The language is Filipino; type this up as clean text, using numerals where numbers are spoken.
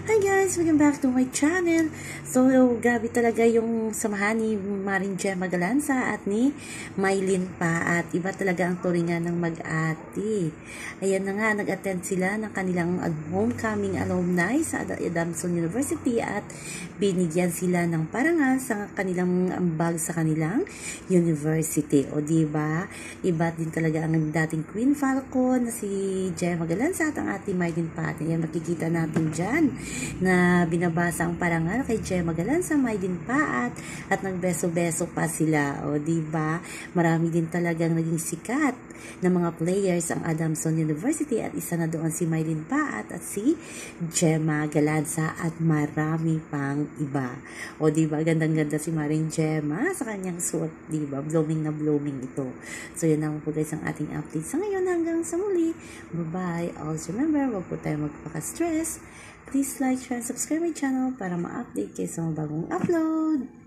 Hi guys! Welcome back to my channel. So, grabe talaga yung samahan ni Maring Gemma Galanza at ni Mylene pa. At iba talaga ang turingan ng mag-ati. Ayan na nga, nag-attend sila ng kanilang homecoming alumni sa Adamson University at binigyan sila ng parangal sa kanilang ambag sa kanilang university. O diba? Iba din talaga ang dating Queen Falcon na si Gemma Galanza at ang ating Mylene pa. Ayan, makikita natin dyan na binabasa ang parangal kay Gemma Galanza, Mylene Paat at nagbeso-beso pa sila. O diba? Marami din talagang naging sikat na mga players ang Adamson University at isa na doon si Mylene Paat at si Gemma Galanza at marami pang iba. O diba? Gandang-ganda si Maring Gemma sa kanyang suot, diba? Blooming na blooming ito. So yun naman po guys ang ating update sa ngayon. Hanggang sa muli. Bye-bye. Also remember, wag po tayo magpaka-stress. Please like, share, and subscribe my channel para ma-update kayo sa mga bagong upload.